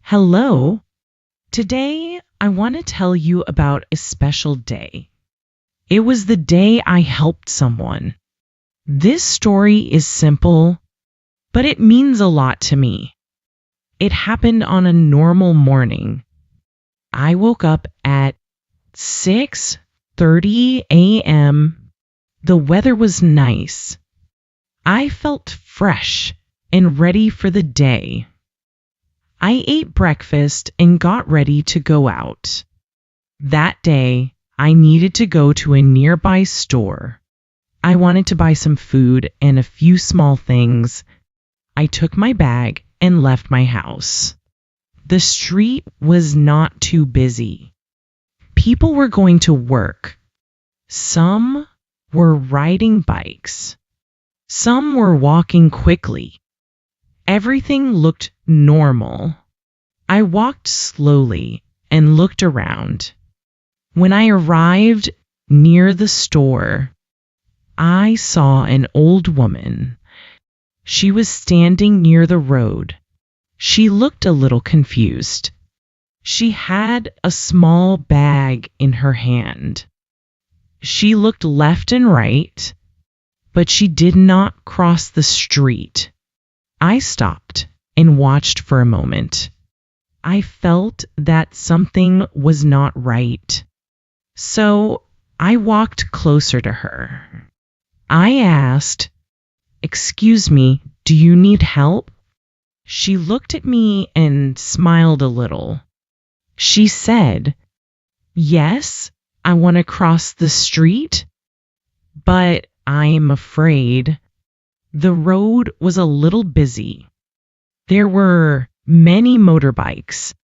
Hello. Today, I want to tell you about a special day. It was the day I helped someone. This story is simple, but it means a lot to me. It happened on a normal morning. I woke up at 6:30 a.m. The weather was nice. I felt fresh and ready for the day. I ate breakfast and got ready to go out. That day, I needed to go to a nearby store. I wanted to buy some food and a few small things. I took my bag and left my house. The street was not too busy. People were going to work. Some were riding bikes. Some were walking quickly. Everything looked normal. I walked slowly and looked around. When I arrived near the store, I saw an old woman. She was standing near the road. She looked a little confused. She had a small bag in her hand. She looked left and right, but she did not cross the street. I stopped and watched for a moment. I felt that something was not right. So I walked closer to her. I asked, "Excuse me, do you need help?" She looked at me and smiled a little. She said, "Yes, I want to cross the street, but I'm afraid." The road was a little busy. There were many motorbikes.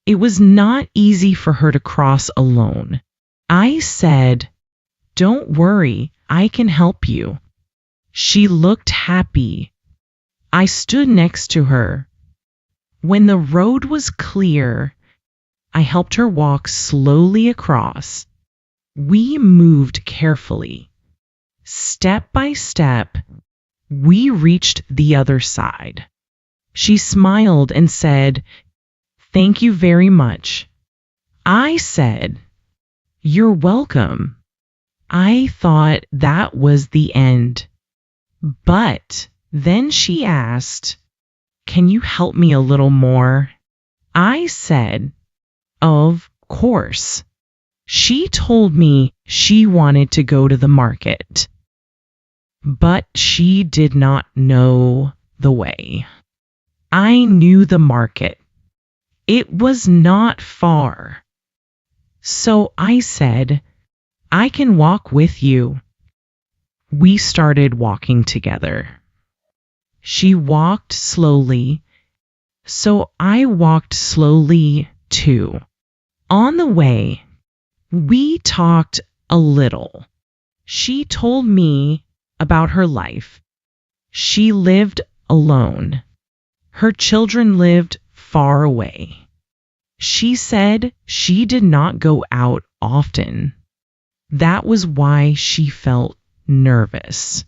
It was not easy for her to cross alone. I said, "Don't worry, I can help you." She looked happy. I stood next to her. When the road was clear, I helped her walk slowly across. We moved carefully. Step by step, we reached the other side. She smiled and said, "Thank you very much." I said, "You're welcome." I thought that was the end. But then she asked, "Can you help me a little more?" I said, "Of course." She told me she wanted to go to the market, but she did not know the way. I knew the market. It was not far. So I said, "I can walk with you." We started walking together. She walked slowly, so I walked slowly too. On the way, we talked a little. She told me about her life. She lived alone. Her children lived far away. She said she did not go out often. That was why she felt nervous.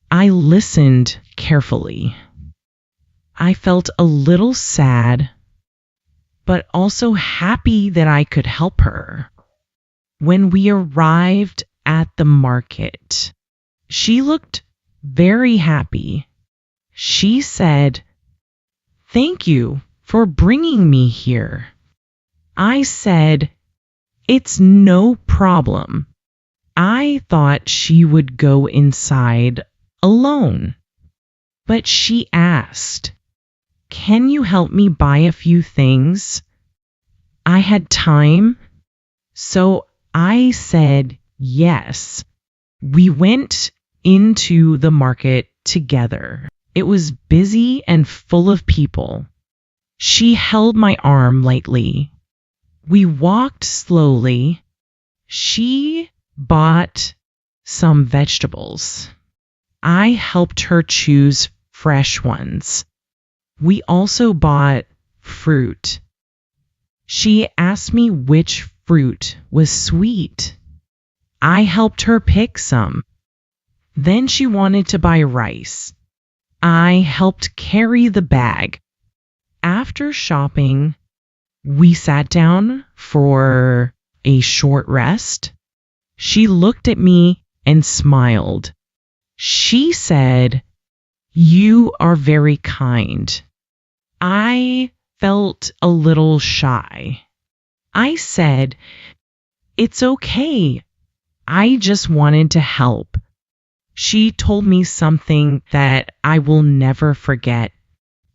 I listened carefully. I felt a little sad, but also happy that I could help her. When we arrived at the market, she looked very happy. She said, "Thank you for bringing me here." I said, "It's no problem." I thought she would go inside alone. But she asked, "Can you help me buy a few things?" I had time, so I said yes. We went into the market together. It was busy and full of people. She held my arm lightly. We walked slowly. She bought some vegetables. I helped her choose fresh ones. We also bought fruit. She asked me which fruit was sweet. I helped her pick some. Then she wanted to buy rice. I helped carry the bag. After shopping, we sat down for a short rest. She looked at me and smiled. She said, "You are very kind." I felt a little shy. I said, "It's okay. I just wanted to help." She told me something that I will never forget.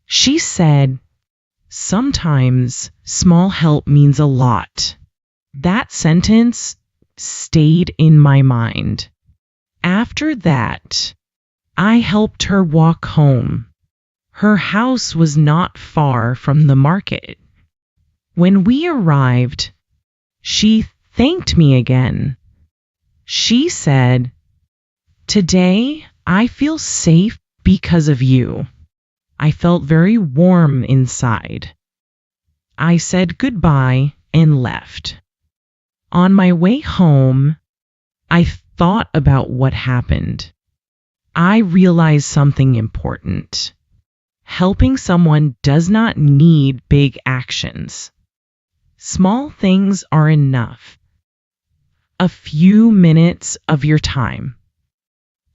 She said, "Sometimes small help means a lot." That sentence stayed in my mind. After that, I helped her walk home. Her house was not far from the market. When we arrived, she thanked me again. She said, "Today I feel safe because of you." I felt very warm inside. I said goodbye and left. On my way home, I thought about what happened. I realized something important. Helping someone does not need big actions. Small things are enough. A few minutes of your time.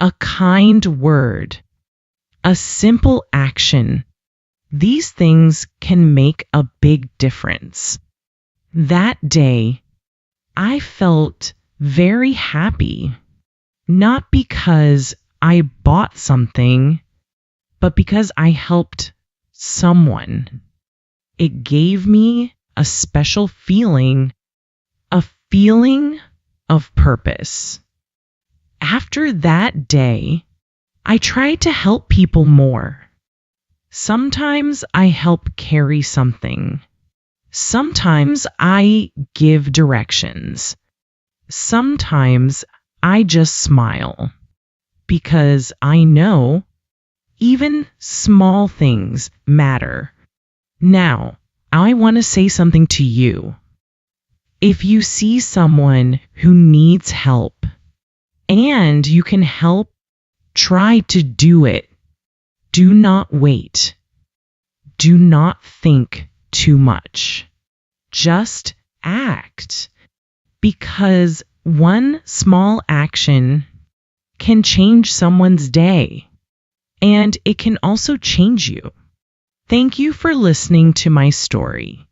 A kind word. A simple action. These things can make a big difference. That day, I felt very happy. Not because I bought something, but because I helped someone. It gave me a special feeling, a feeling of purpose. After that day, I tried to help people more. Sometimes I help carry something. Sometimes I give directions. Sometimes I just smile. Because I know even small things matter. Now, I want to say something to you. If you see someone who needs help and you can help, try to do it. Do not wait. Do not think too much. Just act. Because one small action can change someone's day, and it can also change you. Thank you for listening to my story.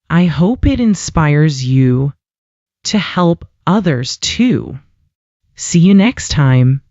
I hope it inspires you to help others too. See you next time.